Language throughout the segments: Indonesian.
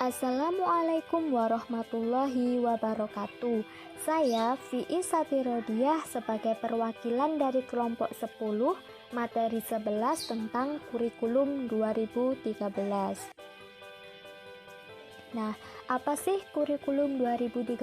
Assalamualaikum warahmatullahi wabarakatuh. Saya Fi Satirodiah sebagai perwakilan dari kelompok 10 materi 11 tentang kurikulum 2013. Nah, apa sih kurikulum 2013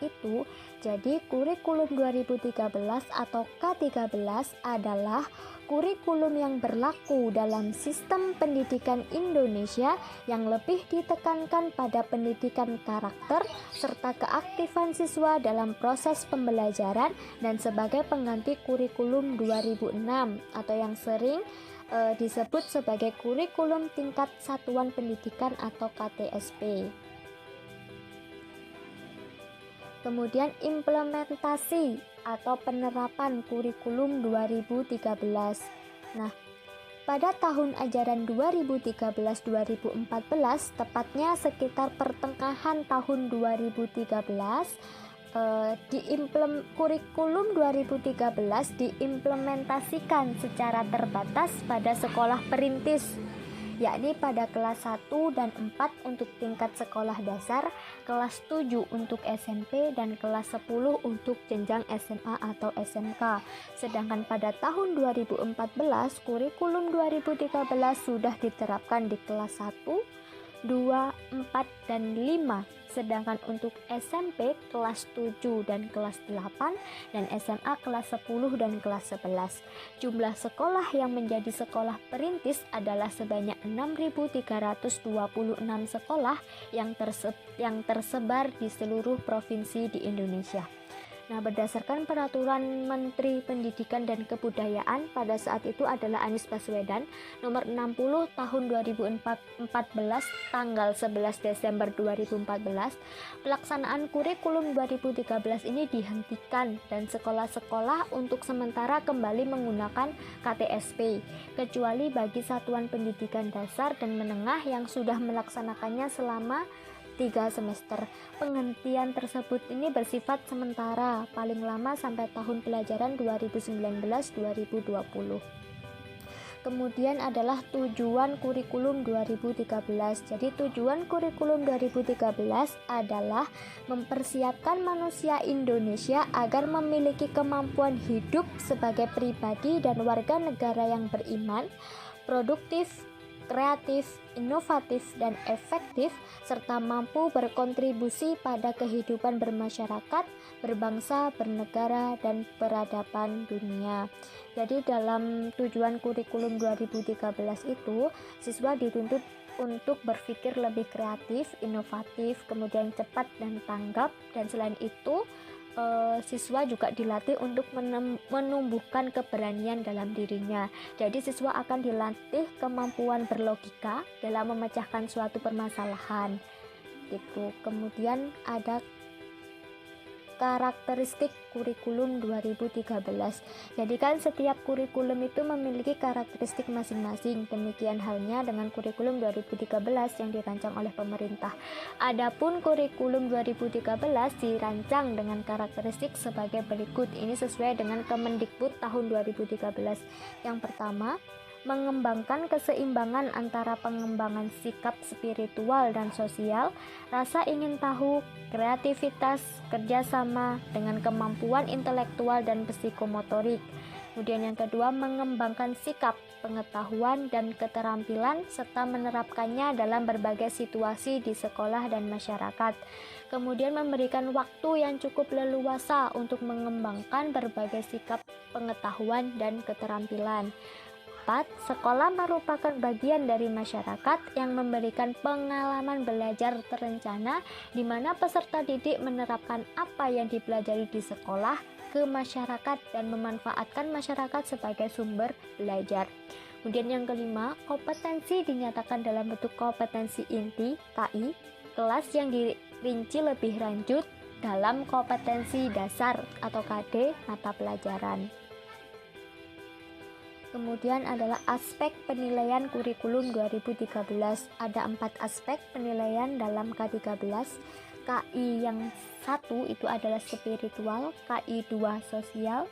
itu? Jadi, kurikulum 2013 atau K13 adalah kurikulum yang berlaku dalam sistem pendidikan Indonesia yang lebih ditekankan pada pendidikan karakter serta keaktifan siswa dalam proses pembelajaran dan sebagai pengganti kurikulum 2006 atau yang sering disebut sebagai kurikulum tingkat satuan pendidikan atau KTSP. Kemudian implementasi atau penerapan kurikulum 2013. Nah, pada tahun ajaran 2013-2014, tepatnya sekitar pertengahan tahun 2013, kurikulum 2013 diimplementasikan secara terbatas pada sekolah perintis, yakni pada kelas 1 dan 4 untuk tingkat sekolah dasar, kelas 7 untuk SMP, dan kelas 10 untuk jenjang SMA atau SMK. Sedangkan pada tahun 2014, kurikulum 2013 sudah diterapkan di kelas 1, 2, 4, dan 5. Sedangkan untuk SMP kelas 7 dan kelas 8 dan SMA kelas 10 dan kelas 11. Jumlah sekolah yang menjadi sekolah perintis adalah sebanyak 6.326 sekolah yang tersebar di seluruh provinsi di Indonesia. Nah, berdasarkan peraturan Menteri Pendidikan dan Kebudayaan pada saat itu adalah Anies Baswedan nomor 60 tahun 2014 tanggal 11 Desember 2014, pelaksanaan kurikulum 2013 ini dihentikan dan sekolah-sekolah untuk sementara kembali menggunakan KTSP, kecuali bagi satuan pendidikan dasar dan menengah yang sudah melaksanakannya selama 3 semester. Penghentian tersebut ini bersifat sementara, paling lama sampai tahun pelajaran 2019-2020. Kemudian adalah tujuan kurikulum 2013. Jadi tujuan kurikulum 2013 adalah mempersiapkan manusia Indonesia agar memiliki kemampuan hidup sebagai pribadi dan warga negara yang beriman, produktif, kreatif, inovatif, dan efektif, serta mampu berkontribusi pada kehidupan bermasyarakat, berbangsa, bernegara, dan peradaban dunia. Jadi dalam tujuan kurikulum 2013 itu, siswa dituntut untuk berpikir lebih kreatif, inovatif, kemudian cepat dan tanggap, dan selain itu siswa juga dilatih untuk menumbuhkan keberanian dalam dirinya. Jadi siswa akan dilatih kemampuan berlogika dalam memecahkan suatu permasalahan gitu. Kemudian ada karakteristik kurikulum 2013. Jadi kan setiap kurikulum itu memiliki karakteristik masing-masing. Demikian halnya dengan kurikulum 2013 yang dirancang oleh pemerintah. Adapun kurikulum 2013 dirancang dengan karakteristik sebagai berikut. Ini sesuai dengan Kemendikbud tahun 2013. Yang pertama, mengembangkan keseimbangan antara pengembangan sikap spiritual dan sosial, rasa ingin tahu, kreativitas, kerjasama dengan kemampuan intelektual dan psikomotorik. Kemudian yang kedua, mengembangkan sikap, pengetahuan, dan keterampilan serta menerapkannya dalam berbagai situasi di sekolah dan masyarakat. Kemudian memberikan waktu yang cukup leluasa untuk mengembangkan berbagai sikap, pengetahuan, dan keterampilan. 4. Sekolah merupakan bagian dari masyarakat yang memberikan pengalaman belajar terencana di mana peserta didik menerapkan apa yang dipelajari di sekolah ke masyarakat dan memanfaatkan masyarakat sebagai sumber belajar. Kemudian yang kelima, kompetensi dinyatakan dalam bentuk kompetensi inti (KI), kelas yang dirinci lebih lanjut dalam kompetensi dasar atau KD mata pelajaran. Kemudian adalah aspek penilaian kurikulum 2013. Ada 4 aspek penilaian dalam K13. KI yang 1 itu adalah spiritual, KI 2 sosial,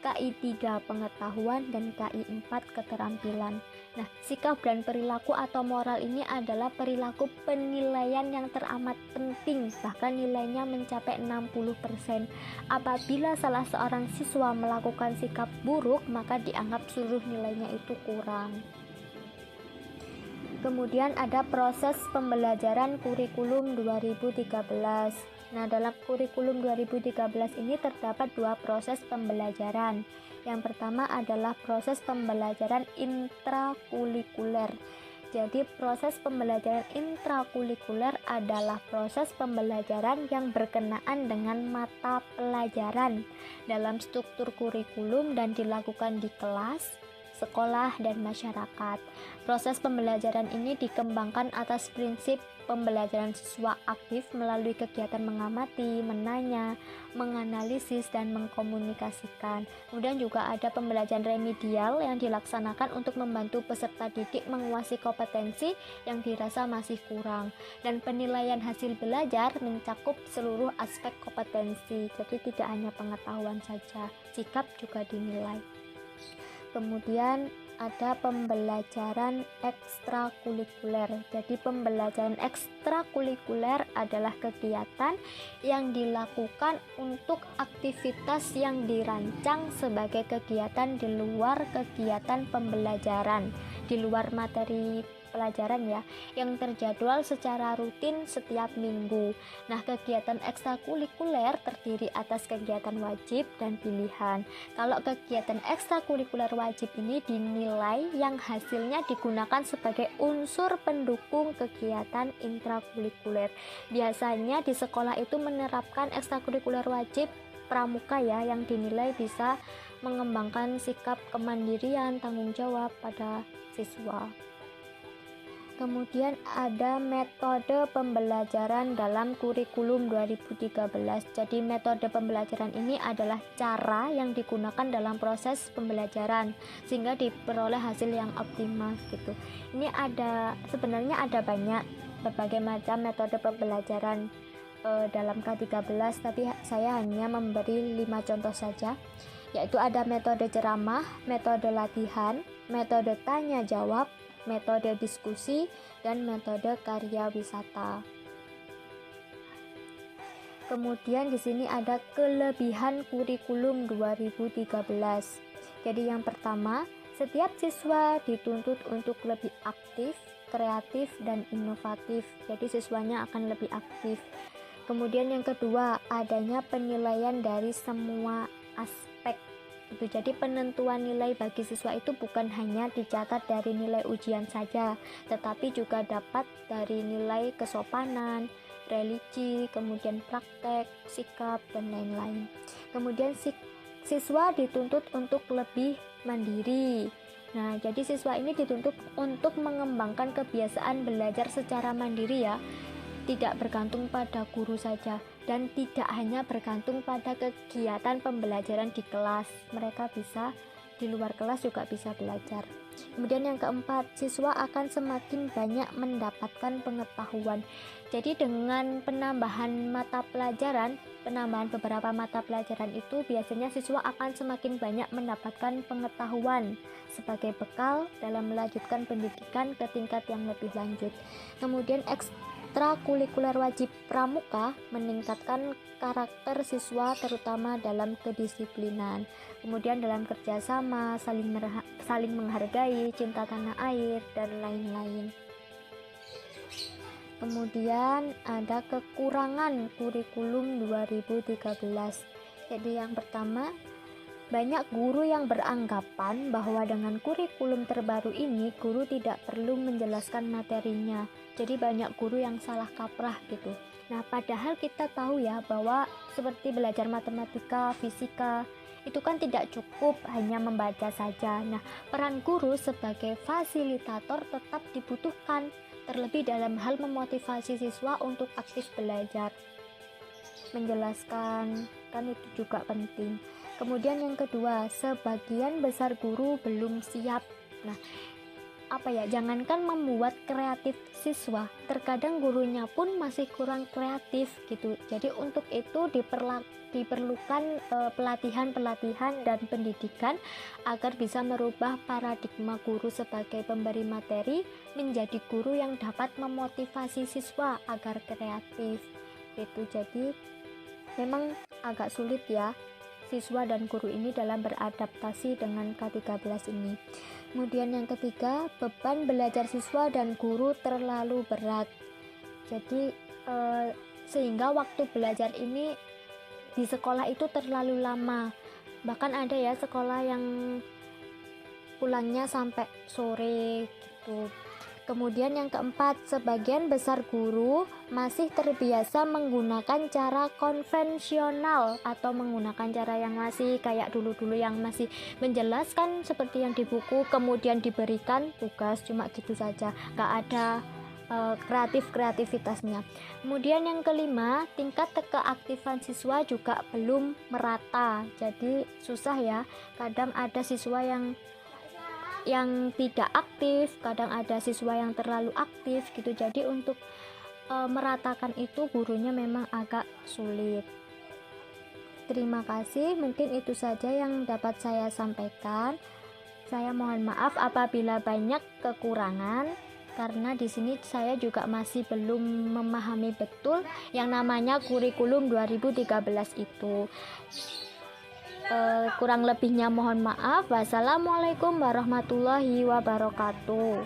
KI 3 pengetahuan, dan KI 4 keterampilan. Nah, sikap dan perilaku atau moral ini adalah perilaku penilaian yang teramat penting, bahkan nilainya mencapai 60%. Apabila salah seorang siswa melakukan sikap buruk, maka dianggap seluruh nilainya itu kurang. Kemudian ada proses pembelajaran kurikulum 2013. Nah, dalam kurikulum 2013 ini terdapat dua proses pembelajaran. Yang pertama adalah proses pembelajaran intrakurikuler. Jadi, proses pembelajaran intrakurikuler adalah proses pembelajaran yang berkenaan dengan mata pelajaran dalam struktur kurikulum dan dilakukan di kelas, sekolah, dan masyarakat. Proses pembelajaran ini dikembangkan atas prinsip pembelajaran siswa aktif melalui kegiatan mengamati, menanya, menganalisis, dan mengkomunikasikan. Kemudian juga ada pembelajaran remedial yang dilaksanakan untuk membantu peserta didik menguasai kompetensi yang dirasa masih kurang. Dan penilaian hasil belajar mencakup seluruh aspek kompetensi, jadi tidak hanya pengetahuan saja, sikap juga dinilai. Kemudian ada pembelajaran ekstrakurikuler. Jadi pembelajaran ekstrakurikuler adalah kegiatan yang dilakukan untuk aktivitas yang dirancang sebagai kegiatan di luar kegiatan pembelajaran, di luar materi pelajaran ya, yang terjadwal secara rutin setiap minggu. Nah, kegiatan ekstrakurikuler terdiri atas kegiatan wajib dan pilihan. Kalau kegiatan ekstrakurikuler wajib ini dinilai yang hasilnya digunakan sebagai unsur pendukung kegiatan intrakurikuler. Biasanya di sekolah itu menerapkan ekstrakurikuler wajib pramuka ya, yang dinilai bisa mengembangkan sikap kemandirian, tanggung jawab pada siswa. Kemudian ada metode pembelajaran dalam kurikulum 2013. Jadi metode pembelajaran ini adalah cara yang digunakan dalam proses pembelajaran sehingga diperoleh hasil yang optimal gitu. Ini sebenarnya ada banyak berbagai macam metode pembelajaran dalam K13, tapi saya hanya memberi 5 contoh saja, yaitu ada metode ceramah, metode latihan, metode tanya jawab, metode diskusi, dan metode karya wisata. Kemudian di sini ada kelebihan kurikulum 2013. Jadi yang pertama, setiap siswa dituntut untuk lebih aktif, kreatif, dan inovatif. Jadi siswanya akan lebih aktif. Kemudian yang kedua, adanya penilaian dari semua aspek. Jadi penentuan nilai bagi siswa itu bukan hanya dicatat dari nilai ujian saja, tetapi juga dapat dari nilai kesopanan, religi, kemudian praktek, sikap, dan lain-lain. Kemudian siswa dituntut untuk lebih mandiri. Nah, jadi siswa ini dituntut untuk mengembangkan kebiasaan belajar secara mandiri ya, tidak bergantung pada guru saja, dan tidak hanya bergantung pada kegiatan pembelajaran di kelas. Mereka bisa di luar kelas juga bisa belajar. Kemudian yang keempat, siswa akan semakin banyak mendapatkan pengetahuan. Jadi dengan penambahan beberapa mata pelajaran itu biasanya siswa akan semakin banyak mendapatkan pengetahuan sebagai bekal dalam melanjutkan pendidikan ke tingkat yang lebih lanjut. Kemudian ekstrakurikuler wajib pramuka meningkatkan karakter siswa terutama dalam kedisiplinan. Kemudian dalam kerjasama, saling menghargai, cinta tanah air, dan lain-lain. Kemudian ada kekurangan kurikulum 2013. Jadi yang pertama, banyak guru yang beranggapan bahwa dengan kurikulum terbaru ini guru tidak perlu menjelaskan materinya. Jadi banyak guru yang salah kaprah gitu. Nah, padahal kita tahu ya bahwa seperti belajar matematika, fisika, itu kan tidak cukup hanya membaca saja. Nah, peran guru sebagai fasilitator tetap dibutuhkan, terlebih dalam hal memotivasi siswa untuk aktif belajar. Menjelaskan kan itu juga penting. Kemudian yang kedua, sebagian besar guru belum siap. Nah, jangankan membuat kreatif siswa, terkadang gurunya pun masih kurang kreatif gitu. Jadi untuk itu diperlukan pelatihan dan pendidikan agar bisa merubah paradigma guru sebagai pemberi materi menjadi guru yang dapat memotivasi siswa agar kreatif gitu. Jadi memang agak sulit ya siswa dan guru ini dalam beradaptasi dengan K13 ini. Kemudian yang ketiga, beban belajar siswa dan guru terlalu berat. Jadi sehingga waktu belajar ini di sekolah itu terlalu lama. Bahkan ada ya sekolah yang pulangnya sampai sore gitu. Kemudian yang keempat, sebagian besar guru masih terbiasa menggunakan cara konvensional atau menggunakan cara yang masih kayak dulu-dulu yang masih menjelaskan seperti yang di buku, kemudian diberikan tugas cuma gitu saja, nggak ada kreativitasnya. Kemudian yang kelima, tingkat keaktifan siswa juga belum merata, jadi susah ya, kadang ada siswa yang tidak aktif, kadang ada siswa yang terlalu aktif gitu. Jadi untuk meratakan itu gurunya memang agak sulit. Terima kasih, mungkin itu saja yang dapat saya sampaikan. Saya mohon maaf apabila banyak kekurangan, karena di sini saya juga masih belum memahami betul yang namanya kurikulum 2013 itu. Kurang lebihnya mohon maaf. Wassalamualaikum warahmatullahi wabarakatuh.